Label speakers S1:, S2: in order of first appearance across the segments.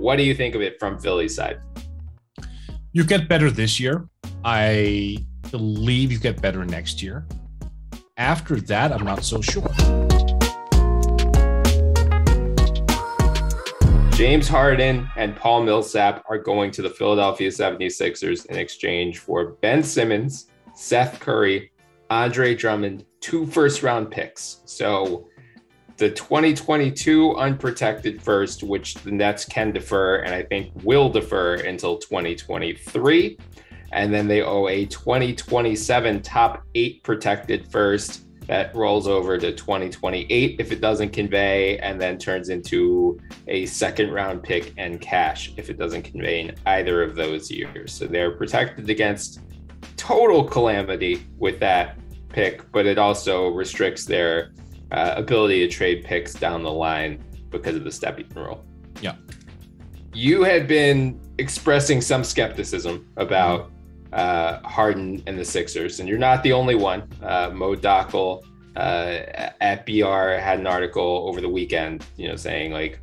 S1: What do you think of it from Philly's side?
S2: You get better this year. I believe you get better next year. After that, I'm not so sure.
S1: James Harden and Paul Millsap are going to the Philadelphia 76ers in exchange for Ben Simmons, Seth Curry, Andre Drummond, 2 first-round picks. So the 2022 unprotected first, which the Nets can defer and I think will defer until 2023. And then they owe a 2027 top 8 protected first that rolls over to 2028 if it doesn't convey, and then turns into a second-round pick and cash if it doesn't convey in either of those years. So they're protected against total calamity with that pick, but it also restricts their ability to trade picks down the line because of the stepping rule.
S2: Yeah.
S1: You had been expressing some skepticism about Harden and the Sixers, and you're not the only one. Mo Dockel at BR had an article over the weekend, saying like,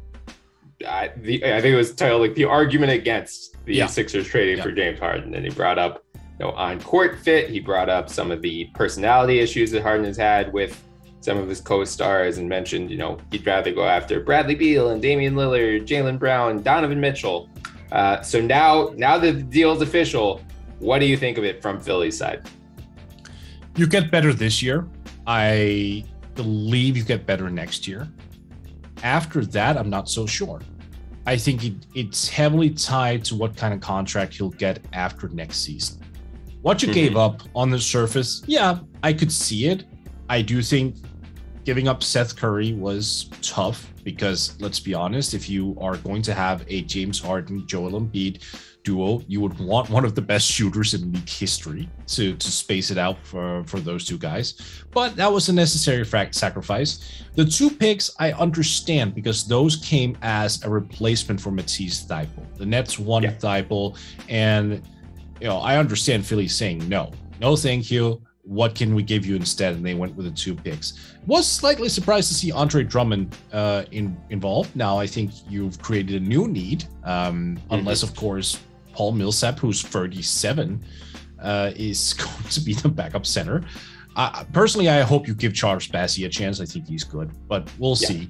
S1: I think it was titled like the argument against the Sixers trading for James Harden, and he brought up on court fit. He brought up some of the personality issues that Harden has had with some of his co-stars, and mentioned he'd rather go after Bradley Beal and Damian Lillard, Jaylen Brown, Donovan Mitchell. So now that the deal is official, what do you think of it from Philly's side?
S2: You get better this year. I believe you get better next year. After that, I'm not so sure. I think it's heavily tied to what kind of contract he'll get after next season. What you gave up on the surface, I could see it. I do think giving up Seth Curry was tough because, let's be honest, if you are going to have a James Harden, Joel Embiid duo, you would want one of the best shooters in league history to space it out for those two guys. But that was a necessary sacrifice. The 2 picks I understand because those came as a replacement for Matisse Thybulle. The Nets wanted Thybulle, and I understand Philly saying no thank you. What can we give you instead? And they went with the 2 picks. Was slightly surprised to see Andre Drummond involved. Now I think you've created a new need, unless of course Paul Millsap, who's 37, is going to be the backup center. Personally, I hope you give Charles Bassey a chance. I think he's good, but we'll see.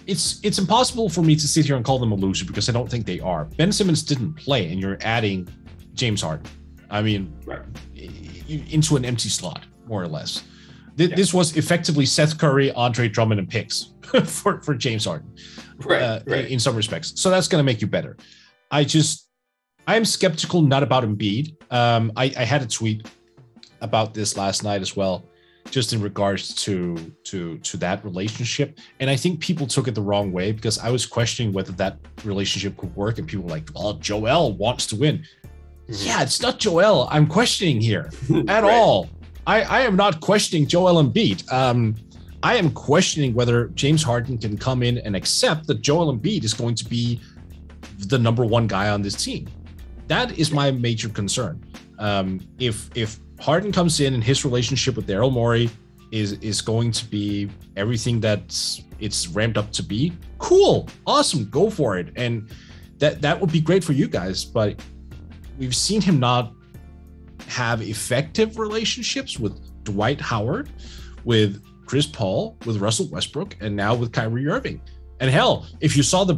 S2: It's impossible for me to sit here and call them a loser because I don't think they are. Ben Simmons didn't play, and you're adding James Harden. I mean, into an empty slot, more or less. This was effectively Seth Curry, Andre Drummond, and picks for James Harden, in some respects. So that's going to make you better. I'm skeptical, not about Embiid. I had a tweet about this last night as well, just in regards to that relationship. And I think people took it the wrong way because I was questioning whether that relationship could work. And people were like, well, Joel wants to win. Yeah, it's not Joel I'm questioning here at all. I am not questioning Joel Embiid. I am questioning whether James Harden can come in and accept that Joel Embiid is going to be the number 1 guy on this team. That is my major concern. If Harden comes in and his relationship with Daryl Morey is going to be everything it's ramped up to be, cool, awesome, go for it. And that would be great for you guys, but we've seen him not have effective relationships with Dwight Howard, with Chris Paul, with Russell Westbrook, and now with Kyrie Irving. And hell, if you saw the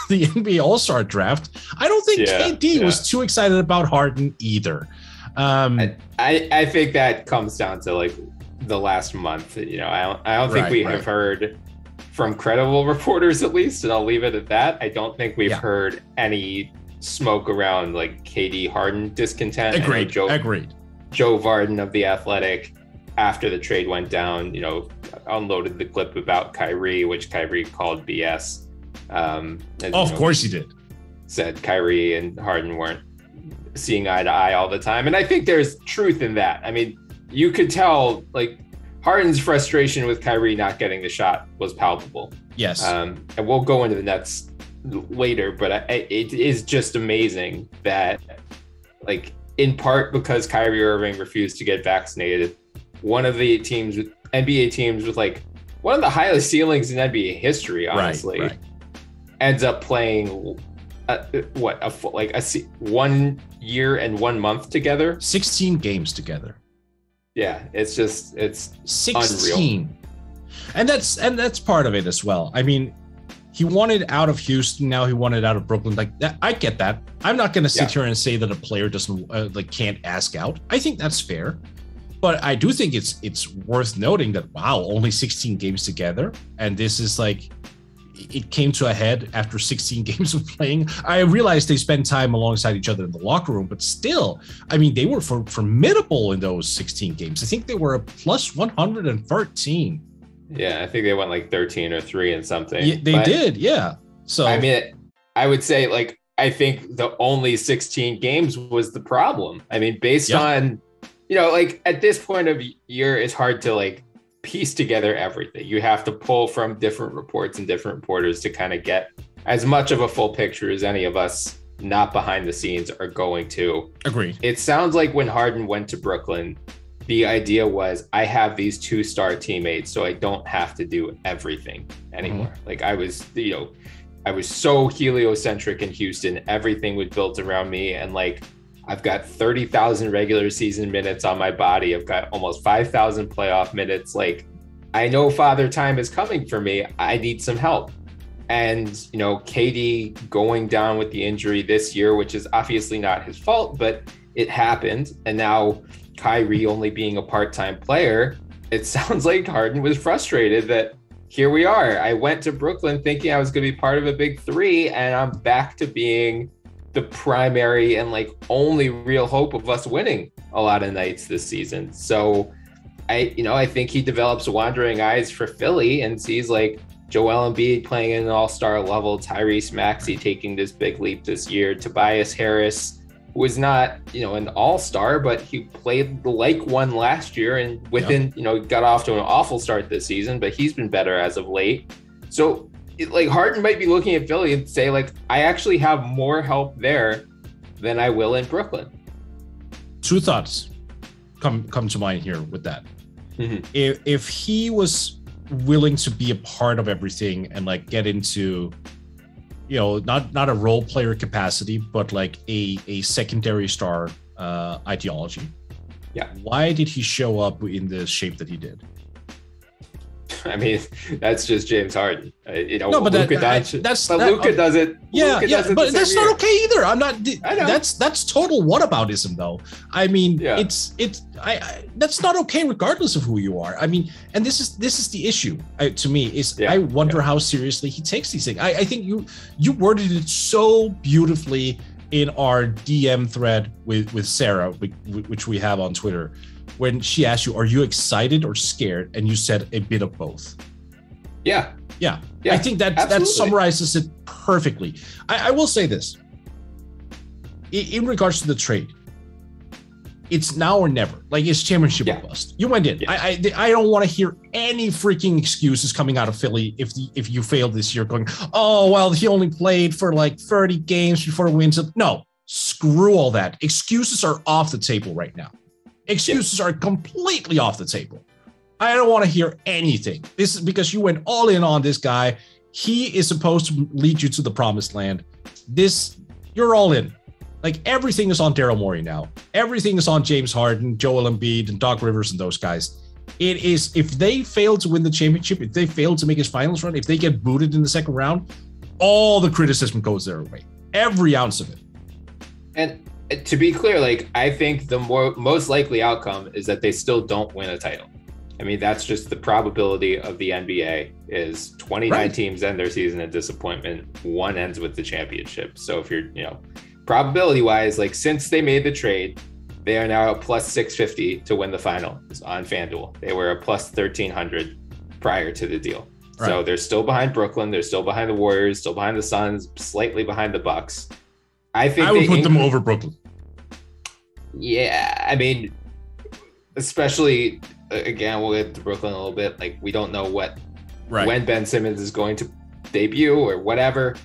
S2: NBA All-Star draft, I don't think KD was too excited about Harden either.
S1: I think that comes down to like the last month. I don't think we have heard from credible reporters, at least, and I'll leave it at that. I don't think we've heard any smoke around like KD Harden discontent.
S2: Agreed.
S1: Joe Varden of The Athletic, after the trade went down, unloaded the clip about Kyrie, which Kyrie called BS.
S2: Of course he did.
S1: Said Kyrie and Harden weren't seeing eye to eye all the time. And I think there's truth in that. I mean, you could tell like Harden's frustration with Kyrie not getting the shot was palpable.
S2: Yes.
S1: And we'll go into the Nets later, but it is just amazing that, like, in part because Kyrie Irving refused to get vaccinated, one of the NBA teams with like one of the highest ceilings in NBA history, honestly, ends up playing 1 year and 1 month together.
S2: 16 games together.
S1: Yeah, it's
S2: 16.
S1: Unreal.
S2: And that's part of it as well. I mean, he wanted out of Houston, now he wanted out of Brooklyn. Like that, I get that. I'm not going to sit here and say that a player doesn't can't ask out. I think that's fair. But I do think it's worth noting that, wow, only 16 games together. And this is like, it came to a head after 16 games of playing. I realized they spent time alongside each other in the locker room, but still, I mean, they were formidable in those 16 games. I think they were a plus 113.
S1: Yeah, I think they went like 13 or 3 and something.
S2: Yeah, they did, yeah. So
S1: I mean, I would say like, I think the only 16 games was the problem. I mean, based on, like at this point of year, it's hard to like piece together everything. You have to pull from different reports and different reporters to kind of get as much of a full picture as any of us not behind the scenes are going to.
S2: Agree.
S1: It sounds like when Harden went to Brooklyn, the idea was I have these 2-star teammates, so I don't have to do everything anymore. Mm-hmm. Like I was so heliocentric in Houston. Everything was built around me. And like, I've got 30,000 regular season minutes on my body. I've got almost 5,000 playoff minutes. Like, I know father time is coming for me. I need some help. And, KD going down with the injury this year, which is obviously not his fault, but it happened. And now Kyrie only being a part-time player, it sounds like Harden was frustrated that here we are. I went to Brooklyn thinking I was going to be part of a big three, and I'm back to being the primary and like only real hope of us winning a lot of nights this season. So I think he develops wandering eyes for Philly and sees like Joel Embiid playing at an all-star level, Tyrese Maxey taking this big leap this year, Tobias Harris was not, an all-star, but he played like one last year and got off to an awful start this season, but he's been better as of late. So like Harden might be looking at Philly and say like, I actually have more help there than I will in Brooklyn.
S2: Two thoughts come to mind here with that. Mm-hmm. If he was willing to be a part of everything and like get into, not a role player capacity, but like a secondary star ideology.
S1: Yeah.
S2: Why did he show up in the shape that he did?
S1: I mean, that's just James Harden.
S2: No, but
S1: Luka does it.
S2: Yeah,
S1: Luka does it
S2: but that's not okay either. I'm not.
S1: I know.
S2: That's total whataboutism, though. I mean, it's that's not okay, regardless of who you are. I mean, and this is the issue to me. Is I wonder how seriously he takes these things. I think you worded it so beautifully in our DM thread with Sarah, which we have on Twitter, when she asked you, are you excited or scared? And you said a bit of both.
S1: Yeah.
S2: I think that summarizes it perfectly. I will say this. In regards to the trade, it's now or never. Like, it's championship or bust. You went in. Yeah. I don't want to hear any freaking excuses coming out of Philly if you failed this year, going, oh, well, he only played for like 30 games before the wins. No, screw all that. Excuses are off the table right now. Excuses are completely off the table. I don't want to hear anything. This is because you went all in on this guy. He is supposed to lead you to the promised land. You're all in. Like, everything is on Daryl Morey now. Everything is on James Harden, Joel Embiid, and Doc Rivers and those guys. It is, if they fail to win the championship, if they fail to make his finals run, if they get booted in the second round, all the criticism goes their way. Every ounce of it.
S1: And to be clear, like, I think the most likely outcome is that they still don't win a title. I mean, that's just the probability of the NBA is 29 teams end their season in disappointment. One ends with the championship. So if you're, probability wise, like, since they made the trade, they are now at plus 650 to win the final on FanDuel. They were a plus 1300 prior to the deal. Right. So they're still behind Brooklyn. They're still behind the Warriors, still behind the Suns, slightly behind the Bucks. I think
S2: I would put them over Brooklyn.
S1: Yeah, I mean, especially, again, we'll get to Brooklyn a little bit. Like, we don't know when Ben Simmons is going to debut or whatever.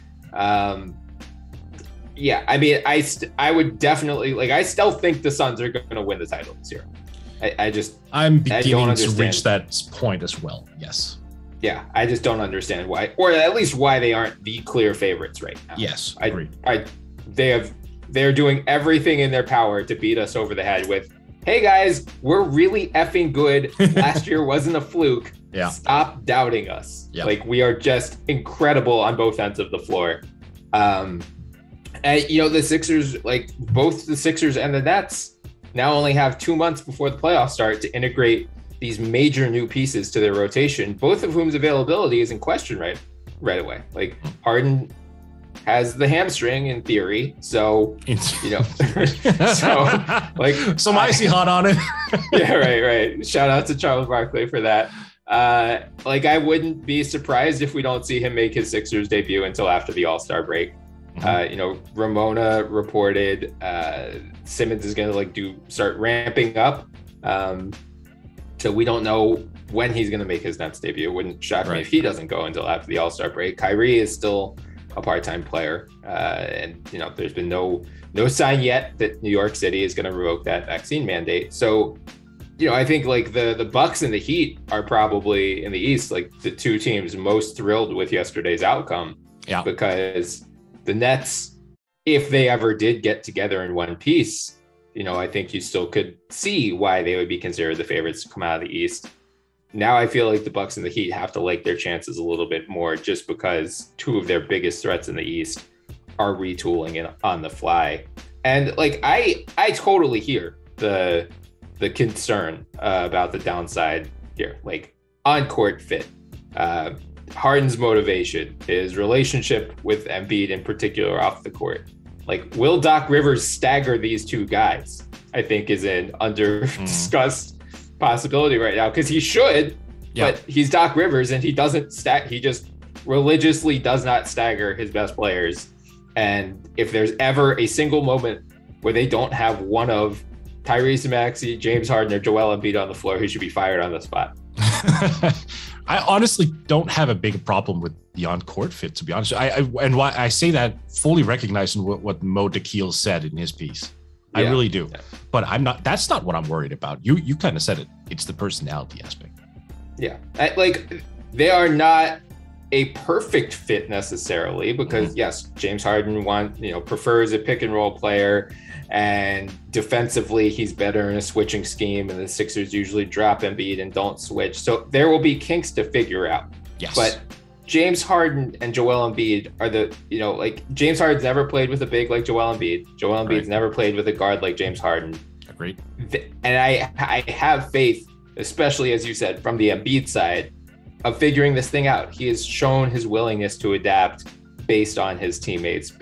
S1: Yeah, I mean, I would definitely, like, I still think the Suns are going to win the title this year. I'm
S2: beginning to reach that point as well. Yes.
S1: yeah, I just don't understand why, or at least why they aren't the clear favorites right now.
S2: Yes,
S1: agreed. They're doing everything in their power to beat us over the head with, hey guys, we're really effing good. Last year wasn't a fluke.
S2: Yeah.
S1: Stop doubting us.
S2: Yep.
S1: Like, we are just incredible on both ends of the floor. And the Sixers, like both the Sixers and the Nets, now only have 2 months before the playoffs start to integrate these major new pieces to their rotation, both of whom's availability is in question right away. Like, Harden has the hamstring in theory, so
S2: some icy hot on it.
S1: Yeah, right. Shout out to Charles Barkley for that. I wouldn't be surprised if we don't see him make his Sixers debut until after the All-Star break. Ramona reported Simmons is going to start ramping up. So we don't know when he's going to make his Nets debut. It wouldn't shock me if he doesn't go until after the All-Star break. Kyrie is still a part-time player. There's been no sign yet that New York City is going to revoke that vaccine mandate. So, I think like the Bucks and the Heat are probably in the East, like the two teams most thrilled with yesterday's outcome.
S2: Yeah.
S1: Because the Nets, if they ever did get together in one piece, I think you still could see why they would be considered the favorites to come out of the East. Now I feel like the Bucks and the Heat have to like their chances a little bit more, just because two of their biggest threats in the East are retooling it on the fly. And like, I totally hear the concern about the downside here, like on-court fit, Harden's motivation, his relationship with Embiid in particular off the court. Like, will Doc Rivers stagger these two guys? I think is an under-discussed possibility right now, because he should, but he's Doc Rivers and he doesn't he just religiously does not stagger his best players. And if there's ever a single moment where they don't have one of Tyrese Maxey, James Harden, or Joel Embiid on the floor, he should be fired on the spot.
S2: I honestly don't have a big problem with the on-court fit, to be honest. And why I say that, fully recognizing what Mo Dakhil said in his piece. I really do. Yeah. But that's not what I'm worried about. You kind of said it. It's the personality aspect.
S1: Yeah. They are not a perfect fit necessarily, because yes, James Harden prefers a pick and roll player, and defensively he's better in a switching scheme, and the Sixers usually drop Embiid and don't switch. So there will be kinks to figure out.
S2: Yes.
S1: But James Harden and Joel Embiid are James Harden's never played with a big like Joel Embiid. Joel Embiid's never played with a guard like James Harden.
S2: Agreed.
S1: And I have faith, especially as you said, from the Embiid side, of figuring this thing out. He has shown his willingness to adapt based on his teammates,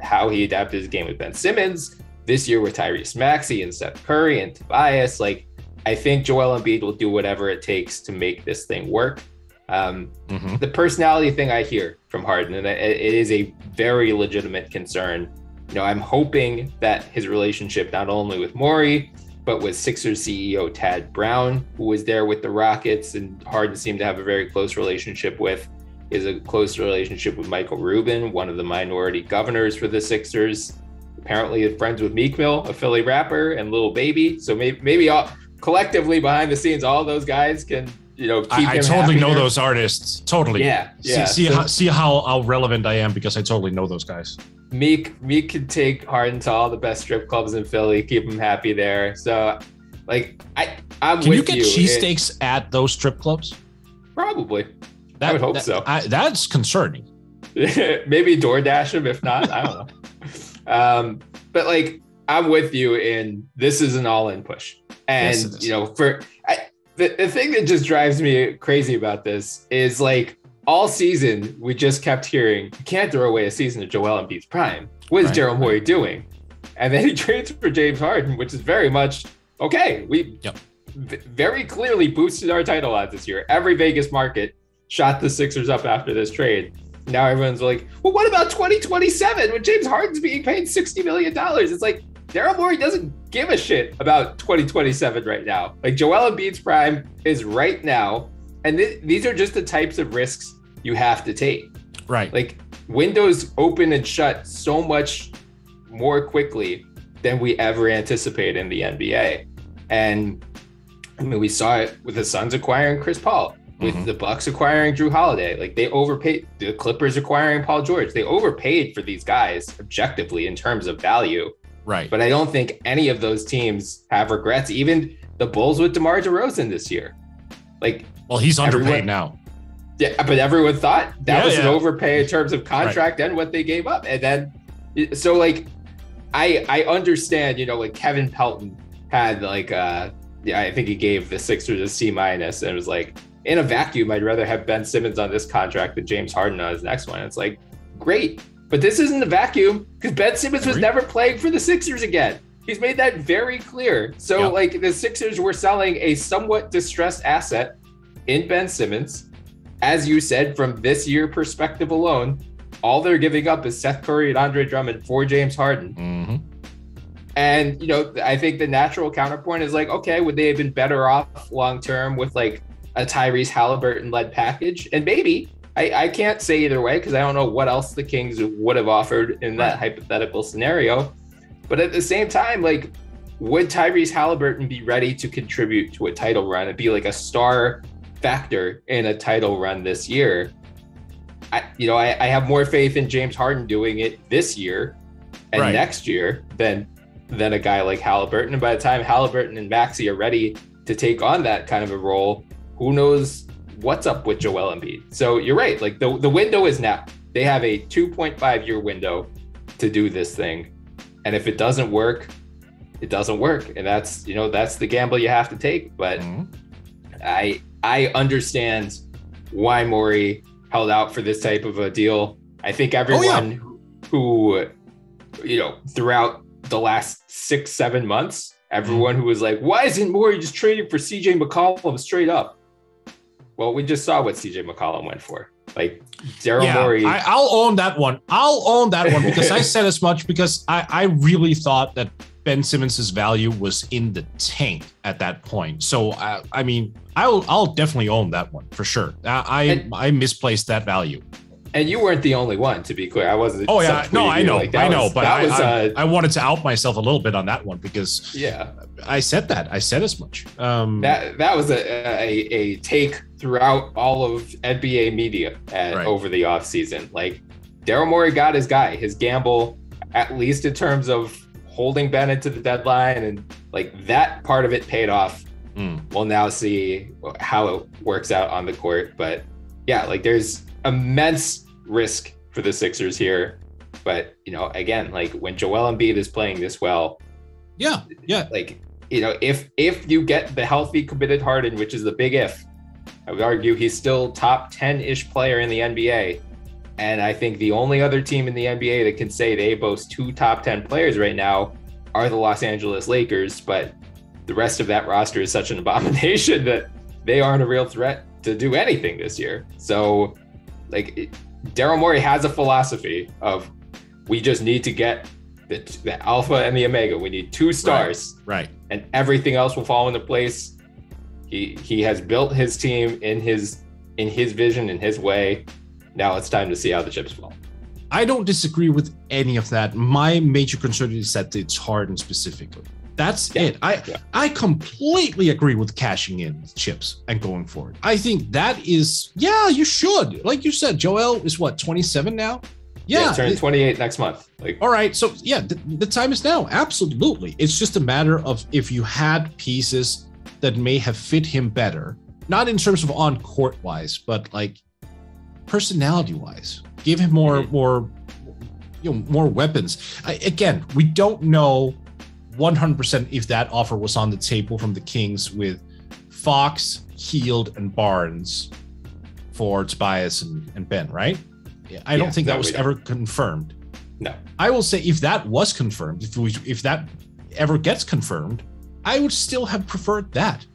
S1: how he adapted his game with Ben Simmons this year with Tyrese Maxey and Seth Curry and Tobias. Like, I think Joel Embiid will do whatever it takes to make this thing work. The personality thing I hear from Harden, and it is a very legitimate concern. I'm hoping that his relationship, not only with Morey, but with Sixers CEO Tad Brown, who was there with the Rockets and Harden seemed to have a very close relationship with, is a close relationship with Michael Rubin, one of the minority governors for the Sixers. Apparently is friends with Meek Mill, a Philly rapper, and Lil Baby. So maybe all collectively behind the scenes, all those guys can, keep
S2: I totally know those artists. Totally.
S1: Yeah.
S2: See how relevant I am, because I totally know those guys.
S1: Meek could take Harden to all the best strip clubs in Philly, keep him happy there. So, I'm
S2: Can
S1: with
S2: you get cheesesteaks at those strip clubs?
S1: Probably. I would hope so.
S2: That's concerning.
S1: Maybe DoorDash them, if not. I don't know. But I'm with you in this is an all-in push. And, the thing that just drives me crazy about this is all season, we just kept hearing, you can't throw away a season of Joel Embiid's prime. What is Daryl Morey doing? And then he trades for James Harden, which is very much, okay, we very clearly boosted our title odds this year. Every Vegas market shot the Sixers up after this trade. Now everyone's like, well, what about 2027 when James Harden's being paid $60 million? It's like, Daryl Morey doesn't give a shit about 2027 right now. Joel Embiid's prime is right now. And these are just the types of risks you have to take.
S2: Right.
S1: Windows open and shut so much more quickly than we ever anticipate in the NBA. And we saw it with the Suns acquiring Chris Paul. with the Bucks acquiring Drew Holiday. Like they overpaid, the Clippers acquiring Paul George. They overpaid for these guys objectively in terms of value.
S2: Right.
S1: But I don't think any of those teams have regrets. Even the Bulls with DeMar DeRozan this year. Like,
S2: well, he's underpaid now.
S1: Yeah, but everyone thought that was an overpay in terms of contract and what they gave up. And then, so like, I understand, you know, like Kevin Pelton had like, I think he gave the Sixers a C-, and it was like, in a vacuum, I'd rather have Ben Simmons on this contract than James Harden on his next one. It's like, great. But this isn't a vacuum because Ben Simmons was never playing for the Sixers again. He's made that very clear. So like the Sixers were selling a somewhat distressed asset in Ben Simmons. As you said, from this year perspective alone, all they're giving up is Seth Curry and Andre Drummond for James Harden. And, you know, I think the natural counterpoint is like, okay, would they have been better off long-term with like a Tyrese Halliburton-led package? And maybe, I can't say either way because I don't know what else the Kings would have offered in that hypothetical scenario. But at the same time, like, would Tyrese Halliburton be ready to contribute to a title run and be like a star factor in a title run this year? I have more faith in James Harden doing it this year and next year than a guy like Halliburton. And by the time Halliburton and Maxey are ready to take on that kind of a role, who knows what's up with Joel Embiid. So you're right. Like the window is now. They have a 2.5-year window to do this thing. And if it doesn't work, it doesn't work. And that's the gamble you have to take. But I understand why Morey held out for this type of a deal. I think everyone who, you know, throughout the last 6-7 months, everyone who was like, why isn't Morey just trading for CJ McCollum straight up? Well, we just saw what CJ McCollum went for. Like Daryl Morey.
S2: I'll own that one. Because I said as much because I really thought that Ben Simmons' value was in the tank at that point. So, I mean, I'll definitely own that one for sure. I misplaced that value.
S1: And you weren't the only one, to be clear. I wasn't.
S2: Oh yeah, no, I know, like, but I wanted to out myself a little bit on that one because I said that. I said as much.
S1: That was a take throughout all of NBA media over the offseason. Like Daryl Morey got his guy, his gamble, at least in terms of holding Bennett to the deadline, and like that part of it paid off. We'll now see how it works out on the court, but yeah, like there's immense risk for the Sixers here. But, you know, again, like when Joel Embiid is playing this well, like, you know, if you get the healthy, committed Harden, which is the big if, I would argue he's still top 10-ish player in the NBA. And I think the only other team in the NBA that can say they boast 2 top 10 players right now are the Los Angeles Lakers. But the rest of that roster is such an abomination that they aren't a real threat to do anything this year. So, like, Daryl Morey has a philosophy of we just need to get the alpha and the omega. We need 2 stars,
S2: right? And
S1: everything else will fall into place. He has built his team in his vision, in his way. Now it's time to see how the chips fall.
S2: I don't disagree with any of that. My major concern is that it's Harden specifically. That's it. I completely agree with cashing in chips and going forward. I think that is, you should. Like you said, Joel is what, 27 now?
S1: Yeah, turning 28 next month. Like,
S2: all right. So the time is now. Absolutely. It's just a matter of if you had pieces that may have fit him better, not in terms of on court wise, but like personality wise, give him more weapons. Again, we don't know 100% if that offer was on the table from the Kings with Fox, Hield, and Barnes for Tobias and Ben, right? I don't think that was ever confirmed.
S1: No.
S2: I will say if that was confirmed, if that ever gets confirmed, I would still have preferred that.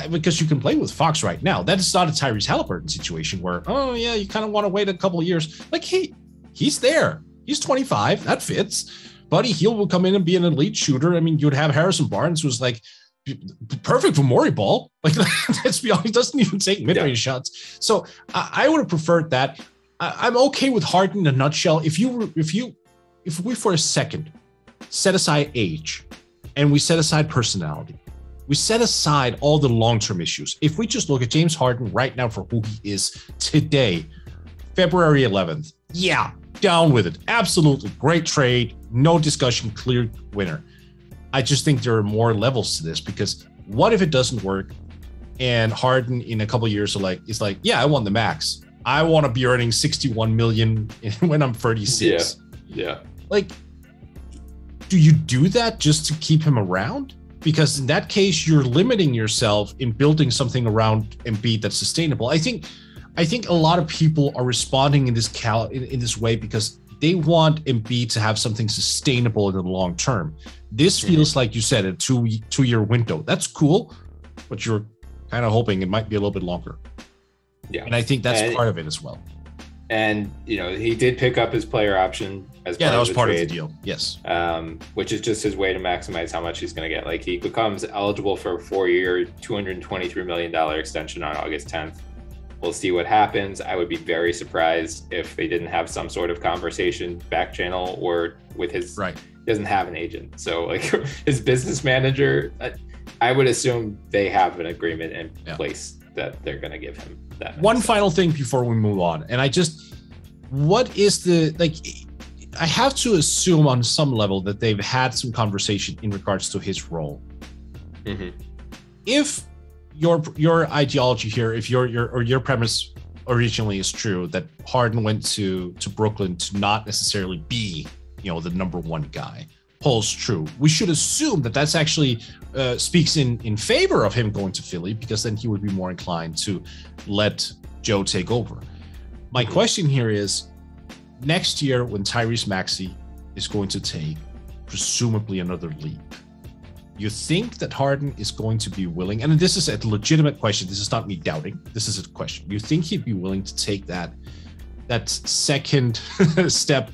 S2: Because you can play with Fox right now. That is not a Tyrese Halliburton situation where, you kind of want to wait a couple of years. Like, he's there. He's 25. That fits. Buddy Hield will come in and be an elite shooter. I mean, you'd have Harrison Barnes, who's like perfect for Morey ball. Like, let's be honest, he doesn't even take mid-range shots. So I would have preferred that. I'm okay with Harden in a nutshell. If we for a second set aside age and we set aside personality, we set aside all the long-term issues. If we just look at James Harden right now for who he is today, February 11th, yeah, down with it. Absolutely great trade. No discussion, clear winner. I just think there are more levels to this, because what if it doesn't work and Harden in a couple of years is like, yeah, I want the max. I want to be earning 61 million when I'm 36.
S1: Yeah.
S2: Like, do you do that just to keep him around? Because in that case, you're limiting yourself in building something around Embiid that's sustainable. I think a lot of people are responding in this way because they want Embiid to have something sustainable in the long term. This feels like you said, a two-year window. That's cool, but you're kind of hoping it might be a little bit longer.
S1: Yeah.
S2: And I think that's part of it as well.
S1: And, he did pick up his player option as
S2: that was part
S1: trade,
S2: of the deal. Yes.
S1: Which is just his way to maximize how much he's going to get. Like, he becomes eligible for a 4-year, $223 million extension on August 10th. We'll see what happens. I would be very surprised if they didn't have some sort of conversation back channel or with his,
S2: right.
S1: He doesn't have an agent. So like his business manager, I would assume they have an agreement in place that they're going to give him that.
S2: One final thing before we move on. And what is I have to assume on some level that they've had some conversation in regards to his role.
S1: Mm-hmm.
S2: If your ideology here, if your premise originally is true, that Harden went to Brooklyn to not necessarily be, the number one guy, holds true, we should assume that that's actually speaks in favor of him going to Philly, because then he would be more inclined to let Joe take over. My question here is, next year when Tyrese Maxey is going to take presumably another leap, you think that Harden is going to be willing, and this is a legitimate question, this is not me doubting, this is a question, you think he'd be willing to take that second step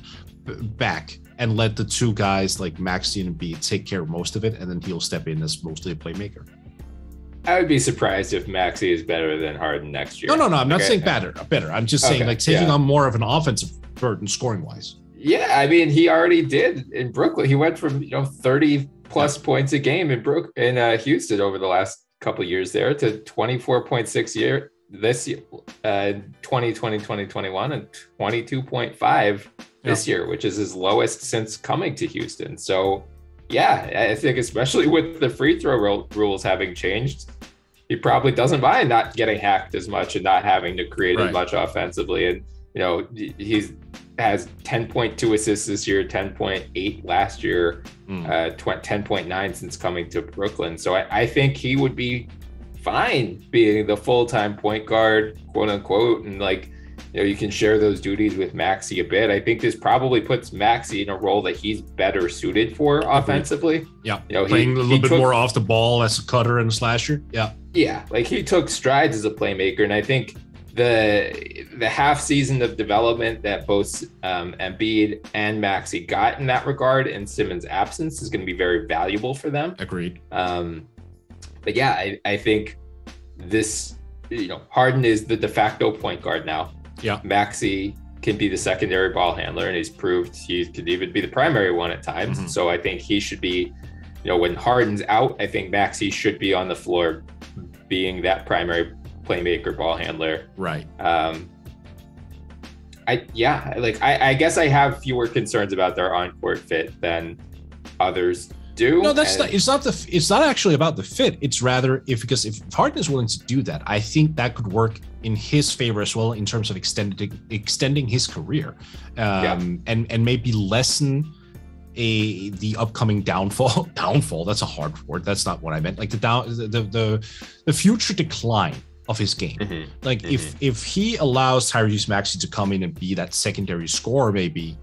S2: back and let the two guys like Maxey and Embiid take care of most of it, and then he'll step in as mostly a playmaker?
S1: I would be surprised if Maxey is better than Harden next year.
S2: No, I'm not saying better. I'm just saying taking on more of an offensive burden scoring wise.
S1: Yeah, I mean, he already did in Brooklyn. He went from 30 plus points a game in Houston over the last couple of years there to 24.6 this year, 2020, 2021, and 22.5 this year, which is his lowest since coming to Houston. So yeah, I think especially with the free throw rules having changed, he probably doesn't mind not getting hacked as much and not having to create as much offensively. And he's has 10.2 assists this year, 10.8 last year, 10.9 since coming to Brooklyn. So I think he would be fine being the full-time point guard, quote unquote, and you can share those duties with Maxey a bit. I think this probably puts Maxey in a role that he's better suited for offensively.
S2: Yeah, playing a little bit more off the ball as a cutter and a slasher. Yeah,
S1: like he took strides as a playmaker, and I think the half season of development that both Embiid and Maxey got in that regard in Simmons' absence is going to be very valuable for them.
S2: Agreed.
S1: But yeah, I think this, Harden is the de facto point guard now.
S2: Yeah.
S1: Maxey can be the secondary ball handler, and he's proved he could even be the primary one at times. Mm-hmm. So I think he should be, when Harden's out, I think Maxey should be on the floor being that primary playmaker ball handler.
S2: Right.
S1: I guess I have fewer concerns about their on-court fit than others do.
S2: No, it's not actually about the fit. It's rather because if Harden is willing to do that, I think that could work in his favor as well in terms of extending his career, and maybe lessen the upcoming downfall. Downfall, that's a hard word. That's not what I meant. Like the future decline of his game. Mm-hmm. If he allows Tyrese Maxey to come in and be that secondary scorer, maybe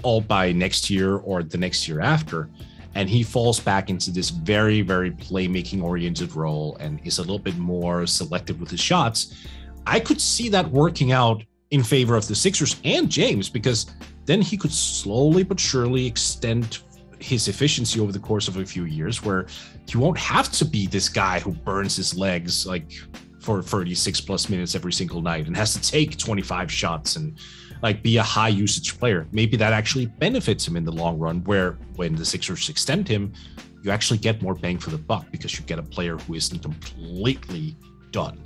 S2: all by next year or the next year after, and he falls back into this very, very playmaking oriented role and is a little bit more selective with his shots, I could see that working out in favor of the Sixers and James, because then he could slowly but surely extend his efficiency over the course of a few years, where he won't have to be this guy who burns his legs for 36 plus minutes every single night and has to take 25 shots and be a high usage player. Maybe that actually benefits him in the long run, where when the Sixers extend him, you actually get more bang for the buck because you get a player who isn't completely done.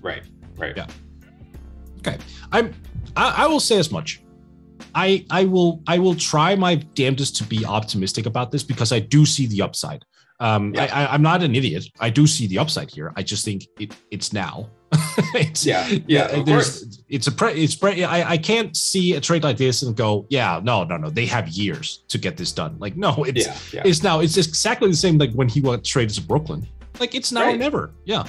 S1: Right.
S2: Yeah. Okay. I will say as much. I will try my damnedest to be optimistic about this because I do see the upside. I'm not an idiot. I do see the upside here. I just think it's now. Of course. I can't see a trade like this and go, no. They have years to get this done. Like, no, it's now. It's exactly the same like when he got traded to Brooklyn. Like, it's now or never. Yeah.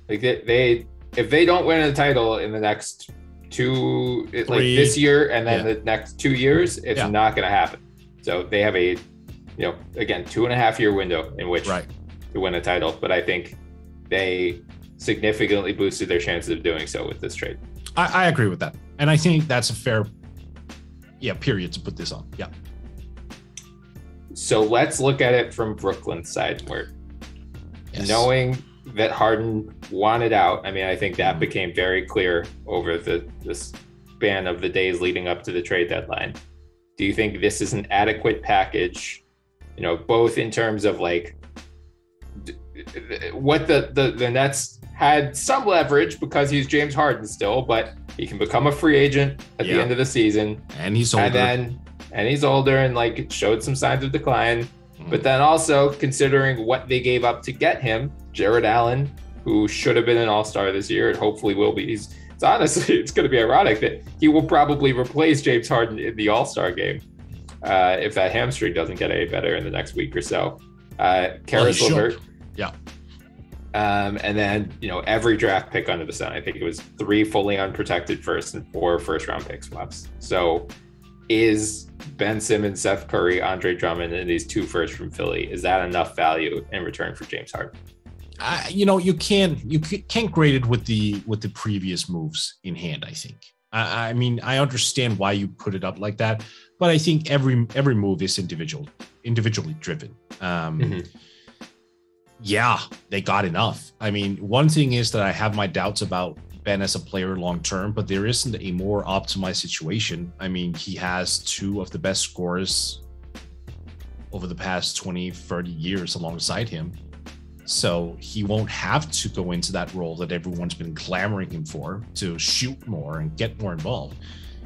S1: Like they if they don't win a title in the next like this year and then the next 2 years, it's not going to happen. So they have a, again, 2.5 year window in which to win a title. But I think they significantly boosted their chances of doing so with this trade.
S2: I agree with that. And I think that's a fair period to put this on. Yeah.
S1: So let's look at it from Brooklyn's side, where knowing that Harden wanted out. I mean, I think that became very clear over the span of the days leading up to the trade deadline. Do you think this is an adequate package, both in terms of like what the Nets had some leverage because he's James Harden still, but he can become a free agent at the end of the season.
S2: And he's older.
S1: And he's older and like showed some signs of decline. But then also considering what they gave up to get him, Jared Allen, who should have been an all-star this year and hopefully will be. It's going to be ironic that he will probably replace James Harden in the all-star game if that hamstring doesn't get any better in the next week or so. Karis LeVert.
S2: Yeah.
S1: And then, every draft pick under the sun. I think it was 3 fully unprotected first and 4 first-round pick swaps. So is Ben Simmons, Seth Curry, Andre Drummond, and these 2 firsts from Philly, is that enough value in return for James Harden?
S2: You can't grade it with the previous moves in hand. I think. I mean, I understand why you put it up like that, but I think every move is individually driven. Yeah, they got enough. I mean, one thing is that I have my doubts about Ben as a player long term, but there isn't a more optimized situation. I mean, he has 2 of the best scorers over the past 20, 30 years alongside him. So he won't have to go into that role that everyone's been clamoring him for, to shoot more and get more involved.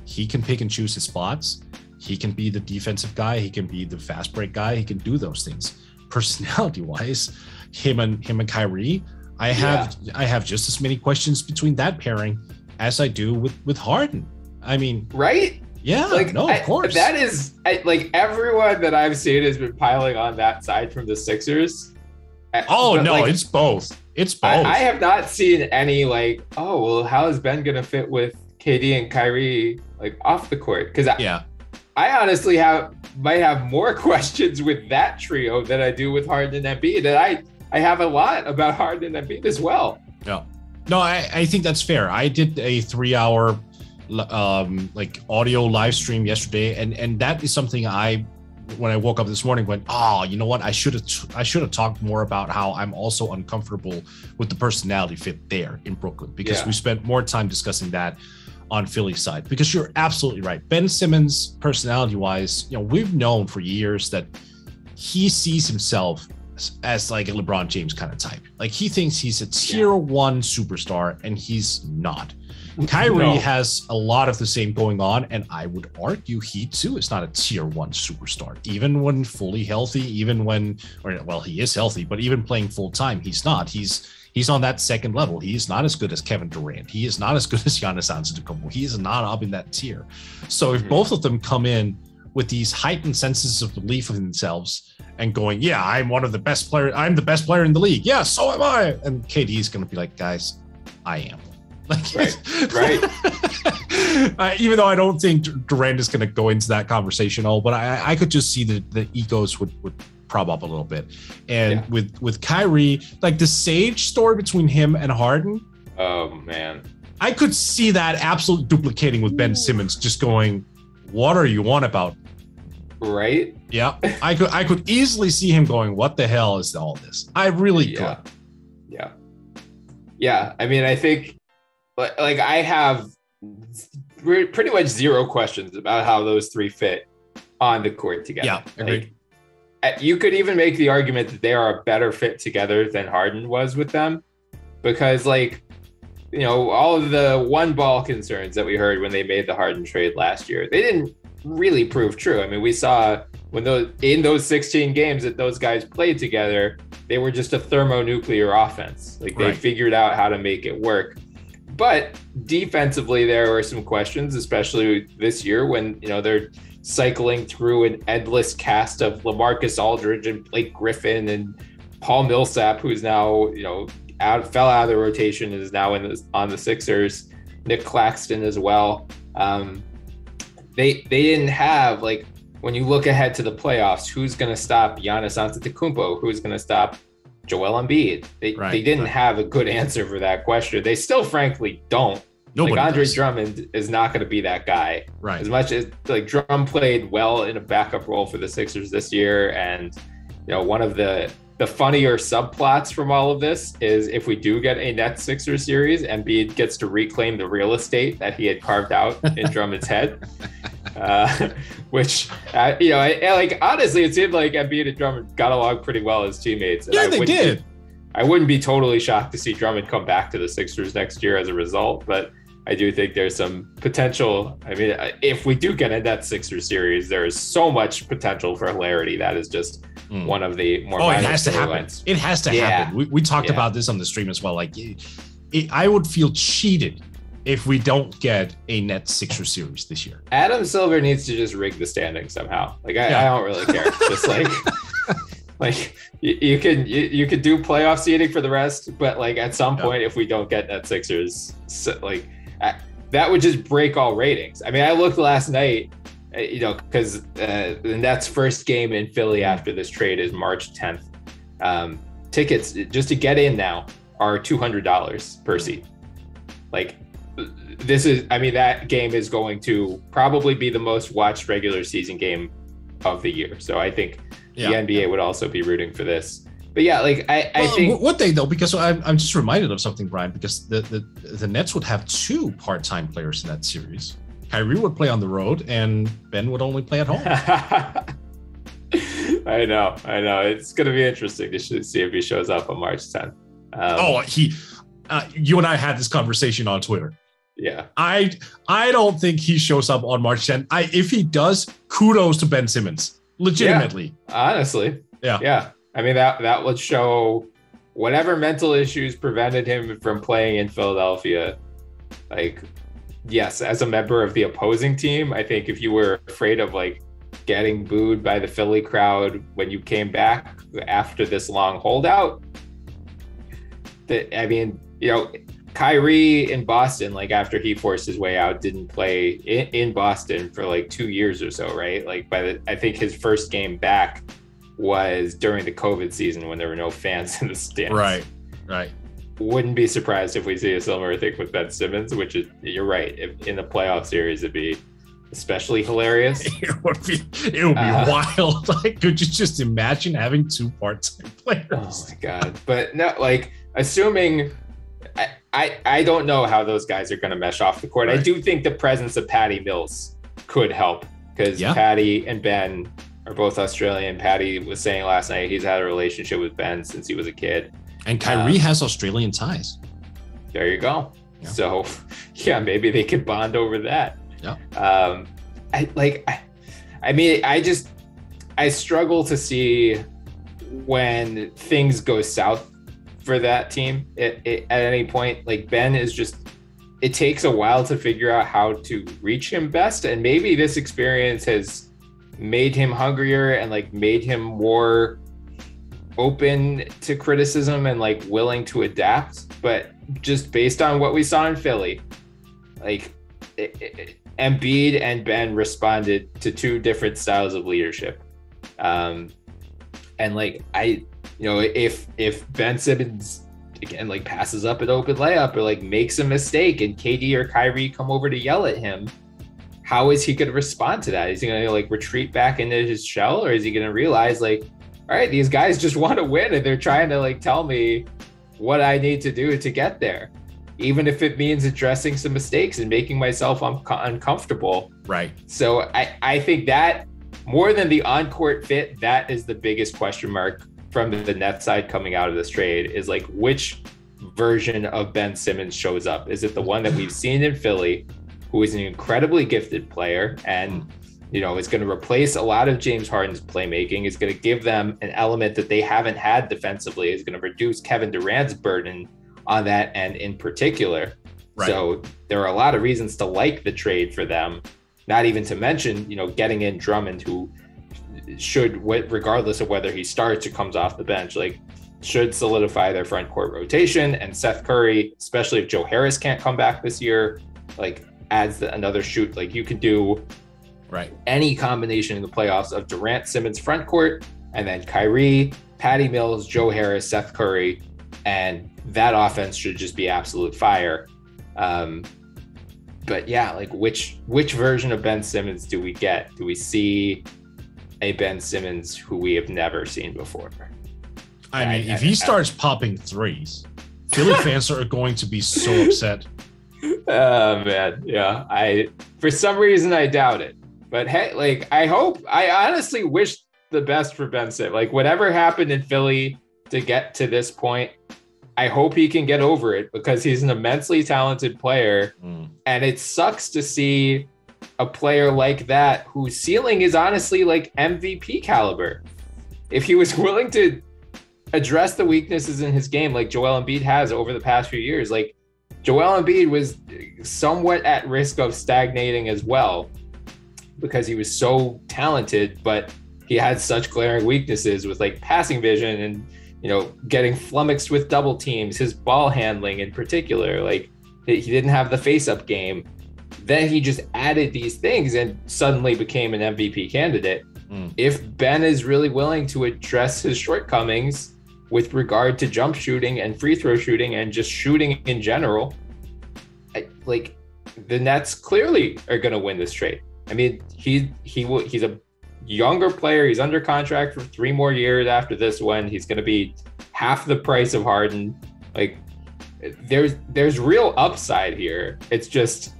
S2: He can pick and choose his spots. He can be the defensive guy. He can be the fast break guy. He can do those things. Personality wise, him and Kyrie, I have just as many questions between that pairing as I do with Harden. I mean,
S1: right?
S2: Yeah, of course.
S1: That is like everyone that I've seen has been piling on that side from the Sixers.
S2: It's both. It's both.
S1: I have not seen any like, how is Ben gonna fit with KD and Kyrie like off the court? Because I honestly might have more questions with that trio than I do with Harden and Embiid. And I have a lot about Harden and Embiid as well.
S2: Yeah. No, I think that's fair. I did a 3-hour audio live stream yesterday, and that is something when I woke up this morning went, you know what? I should have talked more about how I'm also uncomfortable with the personality fit there in Brooklyn, because we spent more time discussing that on Philly's side, because you're absolutely right. Ben Simmons, personality wise, we've known for years that he sees himself as like a LeBron James kind of type. Like, he thinks he's a tier 1 superstar, and he's not. Kyrie has a lot of the same going on, and I would argue he too is not a tier 1 superstar, even when fully healthy, he is healthy, but even playing full time, he's not. He's on that second level. He's not as good as Kevin Durant. He is not as good as Giannis Antetokounmpo. He is not up in that tier. So if both of them come in with these heightened senses of belief in themselves and going, I'm one of the best players. I'm the best player in the league. Yeah, so am I. And KD is going to be like, guys, I am.
S1: Right.
S2: Even though I don't think Durant is going to go into that conversation but I could just see the egos would prop up a little bit. And with Kyrie, like the Sage story between him and Harden.
S1: Oh man,
S2: I could see that absolutely duplicating with Ben Simmons, just going, "What are you on about?"
S1: Right?
S2: Yeah, I could easily see him going, "What the hell is all this?" I really could.
S1: Yeah. I mean, I think. Like I have pretty much 0 questions about how those 3 fit on the court together.
S2: Yeah, agreed.
S1: you could even make the argument that they are a better fit together than Harden was with them, because like, you know, all of the one ball concerns that we heard when they made the Harden trade last year, they didn't really prove true. I mean, we saw when in those 16 games that those guys played together, they were just a thermonuclear offense. Like they figured out how to make it work. But defensively, there were some questions, especially this year when, you know, they're cycling through an endless cast of LaMarcus Aldridge and Blake Griffin and Paul Millsap, who's now, you know, fell out of the rotation, is now on the Sixers. Nick Claxton as well. They didn't have, like, when you look ahead to the playoffs, who's going to stop Giannis Antetokounmpo? Who's going to stop Joel Embiid? They didn't have a good answer for that question. They still, frankly, don't. Nobody like Andre Drummond is not going to be that guy.
S2: Right.
S1: As much as like Drum played well in a backup role for the Sixers this year, and you know, one of the funnier subplots from all of this is if we do get a Nets Sixers series, Embiid gets to reclaim the real estate that he had carved out in Drummond's head. Which, you know, like honestly, it seemed like Embiid and Drummond got along pretty well as teammates. And
S2: yeah, they did.
S1: I wouldn't be totally shocked to see Drummond come back to the Sixers next year as a result, but I do think there's some potential. I mean, if we do get a Nets Sixers series, there is so much potential for hilarity. That is just one of the more.
S2: Oh, it has to happen. It has to happen. We talked about this on the stream as well. Like, I would feel cheated if we don't get a Nets Sixers series this year.
S1: Adam Silver needs to just rig the standing somehow. Like, I don't really care. Just like. Like you could do playoff seeding for the rest, but like at some point, if we don't get Nets Sixers, like that would just break all ratings. I mean, I looked last night, you know, because the Nets' first game in Philly after this trade is March 10th. Tickets just to get in now are $200 per seat. Like this is, I mean, that game is going to probably be the most watched regular season game of the year. So I think the NBA would also be rooting for this. But yeah, like I think
S2: would they though? Because I'm just reminded of something, Brian. Because the Nets would have two part-time players in that series. Kyrie would play on the road, and Ben would only play at home.
S1: I know. It's going to be interesting to see if he shows up on March 10th.
S2: You and I had this conversation on Twitter.
S1: Yeah,
S2: I don't think he shows up on March 10th. If he does, kudos to Ben Simmons. Legitimately,
S1: honestly, yeah. I mean that would show whatever mental issues prevented him from playing in Philadelphia. Like, yes, as a member of the opposing team, I think if you were afraid of like getting booed by the Philly crowd when you came back after this long holdout, I mean, you know, Kyrie in Boston, like after he forced his way out, didn't play in Boston for like 2 years or so, right? Like I think his first game back was during the COVID season when there were no fans in the stands.
S2: Right.
S1: Wouldn't be surprised if we see a similar thing with Ben Simmons, which is, you're right. If in the playoff series, it'd be especially hilarious.
S2: It would be wild. Like, could you just imagine having two part-time players?
S1: Oh my God. But no, like assuming. I don't know how those guys are going to mesh off the court. Right. I do think the presence of Patty Mills could help because Patty and Ben are both Australian. Patty was saying last night he's had a relationship with Ben since he was a kid.
S2: And Kyrie has Australian ties.
S1: There you go. Yeah. So, yeah, maybe they could bond over that.
S2: Yeah.
S1: I struggle to see when things go south for that team at any point. Like Ben is just, it takes a while to figure out how to reach him best, and maybe this experience has made him hungrier and like made him more open to criticism and like willing to adapt. But just based on what we saw in Philly, like Embiid and Ben responded to two different styles of leadership, and like you know, if Ben Simmons again like passes up an open layup or like makes a mistake and KD or Kyrie come over to yell at him, how is he going to respond to that? Is he going to like retreat back into his shell, or is he going to realize like, all right, these guys just want to win and they're trying to like tell me what I need to do to get there, even if it means addressing some mistakes and making myself uncomfortable.
S2: Right.
S1: So I think that more than the on-court fit, that is the biggest question mark from the Nets side coming out of this trade, is like which version of Ben Simmons shows up. Is it the one that we've seen in Philly, who is an incredibly gifted player and is going to replace a lot of James Harden's playmaking, is going to give them an element that they haven't had defensively, is going to reduce Kevin Durant's burden on that end in particular. Right. So there are a lot of reasons to like the trade for them, not even to mention, getting in Drummond, who should, regardless of whether he starts or comes off the bench, like should solidify their front court rotation. And Seth Curry, especially if Joe Harris can't come back this year, like adds another shoot. Like you could do any combination in the playoffs of Durant, Simmons front court, and then Kyrie, Patty Mills, Joe Harris, Seth Curry, and that offense should just be absolute fire. But yeah, like which version of Ben Simmons do we get? Do we see a Ben Simmons who we have never seen before?
S2: I mean, if he starts popping threes, Philly fans are going to be so upset.
S1: Oh man, yeah. For some reason I doubt it. But hey, like I honestly wish the best for Ben Simmons. Like whatever happened in Philly to get to this point, I hope he can get over it, because he's an immensely talented player. And it sucks to see a player like that whose ceiling is honestly like MVP caliber. If he was willing to address the weaknesses in his game like Joel Embiid has over the past few years, like Joel Embiid was somewhat at risk of stagnating as well, because he was so talented, but he had such glaring weaknesses with like passing vision and, getting flummoxed with double teams, his ball handling in particular. Like he didn't have the face-up game. Then he just added these things and suddenly became an MVP candidate. If Ben is really willing to address his shortcomings with regard to jump shooting and free throw shooting and just shooting in general, like the Nets clearly are going to win this trade. I mean, he's a younger player. He's under contract for 3 more years after this one. He's going to be half the price of Harden. Like there's real upside here. It's just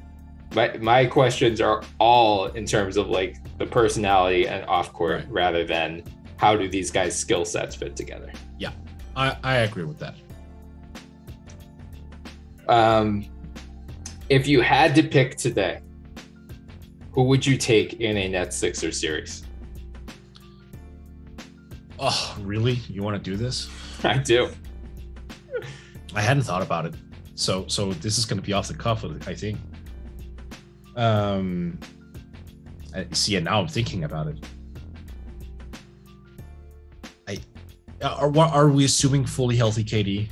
S1: my questions are all in terms of like the personality and off court rather than how do these guys' skill sets fit together.
S2: Yeah, I agree with that.
S1: If you had to pick today, who would you take in a Nets Sixers series?
S2: Oh, really? You want to do this?
S1: I do.
S2: I hadn't thought about it. So this is going to be off the cuff, I think. See, and now I'm thinking about it. Are we assuming fully healthy KD?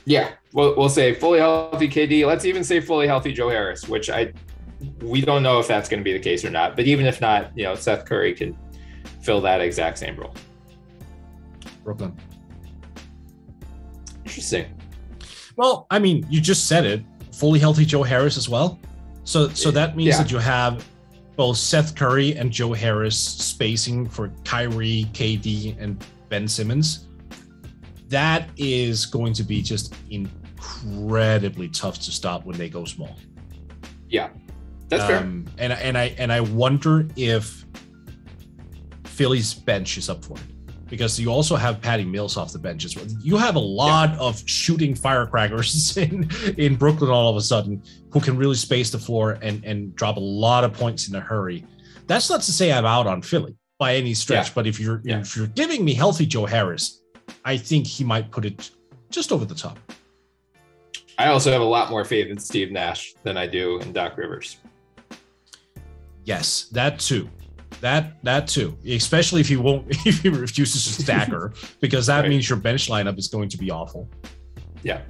S1: Yeah, we'll say fully healthy KD. Let's even say fully healthy Joe Harris, which we don't know if that's going to be the case or not. But even if not, Seth Curry can fill that exact same role.
S2: Brooklyn.
S1: Interesting.
S2: Well, I mean, you just said it. Fully healthy Joe Harris as well. So that means that you have both Seth Curry and Joe Harris spacing for Kyrie, KD, and Ben Simmons. That is going to be just incredibly tough to stop when they go small.
S1: Yeah, that's fair.
S2: And I wonder if Philly's bench is up for it, because you also have Patty Mills off the bench as well. You have a lot of shooting firecrackers in Brooklyn all of a sudden who can really space the floor and drop a lot of points in a hurry. That's not to say I'm out on Philly by any stretch, but if you're giving me healthy Joe Harris, I think he might put it just over the top.
S1: I also have a lot more faith in Steve Nash than I do in Doc Rivers.
S2: Yes, that too. That too. Especially if he refuses to stagger, because that means your bench lineup is going to be awful.
S1: Yeah.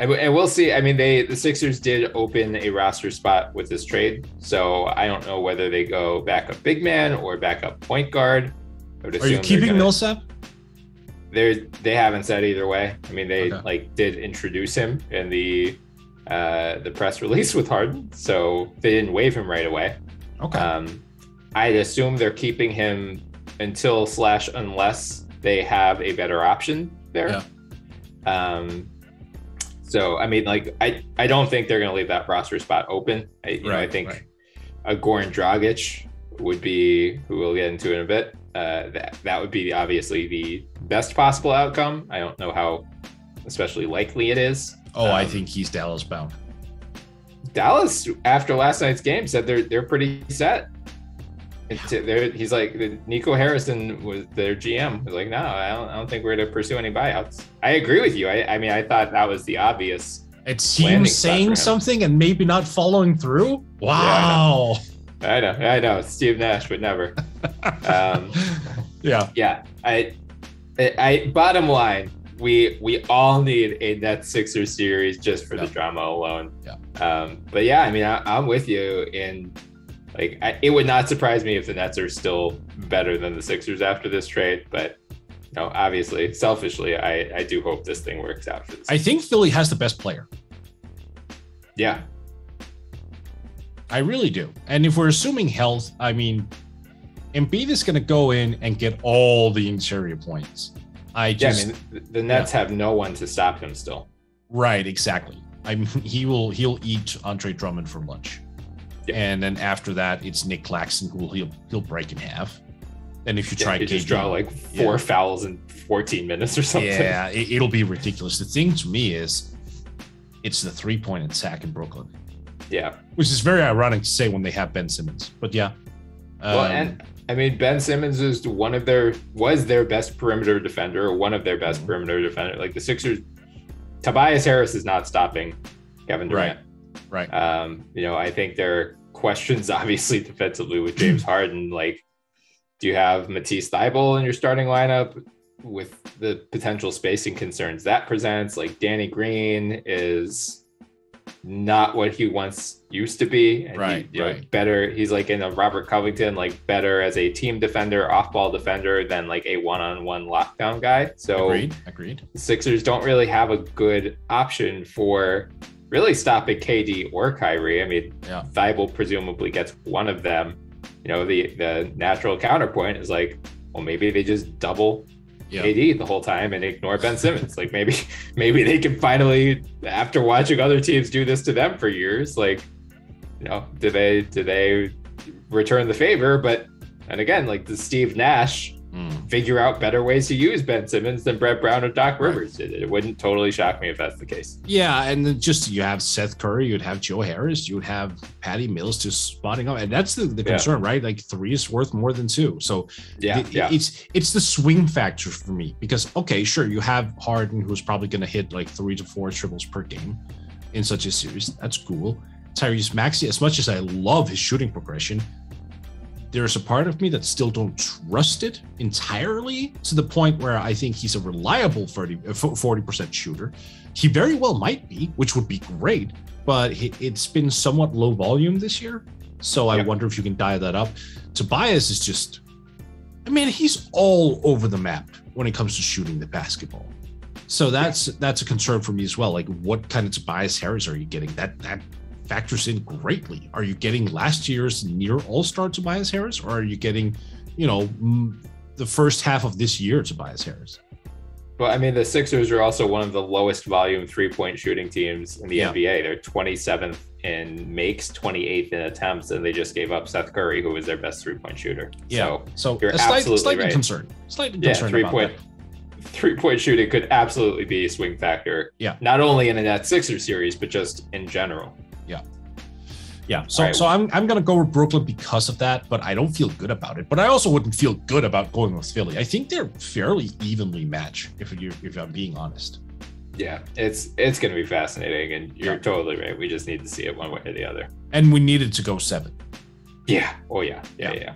S1: And we'll see. I mean, the Sixers did open a roster spot with this trade, so I don't know whether they go backup big man or backup point guard.
S2: Are you keeping Millsap?
S1: They haven't said either way. I mean, they did introduce him in the press release with Harden, so they didn't waive him right away.
S2: Okay.
S1: I'd assume they're keeping him unless they have a better option there. Yeah. So I mean, like I don't think they're going to leave that roster spot open. I think a Goran Dragic would be, who we'll get into in a bit. That would be obviously the best possible outcome. I don't know how especially likely it is.
S2: I think he's Dallas bound.
S1: Dallas, after last night's game, said they're pretty set. He's like, Nico Harrison was their GM. Was like, no, I don't think we're to pursue any buyouts. I agree with you. I mean, I thought that was the obvious.
S2: It's him saying something and maybe not following through. Wow.
S1: Yeah, I know. Steve Nash would never. Yeah. I bottom line, we all need a Nets Sixers series just for the drama alone.
S2: Yeah.
S1: But yeah, I mean, I'm with you in. Like, it would not surprise me if the Nets are still better than the Sixers after this trade, but obviously, selfishly, I do hope this thing works out for the Sixers.
S2: I think Philly has the best player.
S1: Yeah,
S2: I really do. And if we're assuming health, I mean, Embiid is going to go in and get all the interior points.
S1: The Nets have no one to stop him still.
S2: Right, exactly. I mean, he'll eat Andre Drummond for lunch. Yeah. And then after that, it's Nick Claxton who he'll break in half. And if you try to
S1: just draw like 4 fouls in 14 minutes or something.
S2: Yeah, it'll be ridiculous. The thing to me is it's the 3-point attack in Brooklyn.
S1: Yeah.
S2: Which is very ironic to say when they have Ben Simmons. But yeah.
S1: Well, and I mean, Ben Simmons was their best perimeter defender, or one of their best perimeter defender. Like the Sixers, Tobias Harris is not stopping Kevin Durant.
S2: Right.
S1: I think there are questions, obviously, defensively with James Harden. Like, do you have Matisse Thybulle in your starting lineup with the potential spacing concerns that presents? Like, Danny Green is not what he once used to be. And
S2: right.
S1: Better. He's like in a Robert Covington, like better as a team defender, off-ball defender than like a one-on-one lockdown guy. So
S2: agreed.
S1: The Sixers don't really have a good option for really stopping KD or Kyrie. I mean, Thybulle presumably gets one of them. The natural counterpoint is like, well, maybe they just double KD the whole time and ignore Ben Simmons. Like maybe they can finally, after watching other teams do this to them for years, like, do they return the favor? But and again, like, does Steve Nash figure out better ways to use Ben Simmons than Brett Brown or Doc Rivers? It wouldn't totally shock me if that's the case.
S2: Yeah, and then just you have Seth Curry, you'd have Joe Harris, you would have Patty Mills just spotting up, and that's the concern, right? Like 3 is worth more than 2. So it's the swing factor for me because sure, you have Harden who's probably going to hit like 3 to 4 triples per game in such a series. That's cool. Tyrese Maxey, as much as I love his shooting progression, there's a part of me that still don't trust it entirely to the point where I think he's a reliable 40% shooter. He very well might be, which would be great, but it's been somewhat low volume this year. So I wonder if you can dial that up. Tobias is just, he's all over the map when it comes to shooting the basketball. So that's a concern for me as well. Like, what kind of Tobias Harris are you getting? That factors in greatly. Are you getting last year's near all-star Tobias Harris, or are you getting, the first half of this year Tobias Harris?
S1: Well, I mean, the Sixers are also one of the lowest volume 3-point shooting teams in the NBA. They're 27th in makes, 28th in attempts, and they just gave up Seth Curry, who was their best 3-point shooter.
S2: Yeah. So
S1: you're absolutely
S2: slightly
S1: right.
S2: concerned. Slightly concerned about that.
S1: 3-point shooting could absolutely be a swing factor.
S2: Yeah.
S1: Not only in a Nets Sixers series, but just in general.
S2: Yeah. So I'm going to go with Brooklyn because of that, but I don't feel good about it. But I also wouldn't feel good about going with Philly. I think they're fairly evenly matched, if I'm being honest.
S1: Yeah, it's going to be fascinating, and you're totally right. We just need to see it one way or the other.
S2: And we needed to go 7.
S1: Yeah. Oh, yeah. Yeah.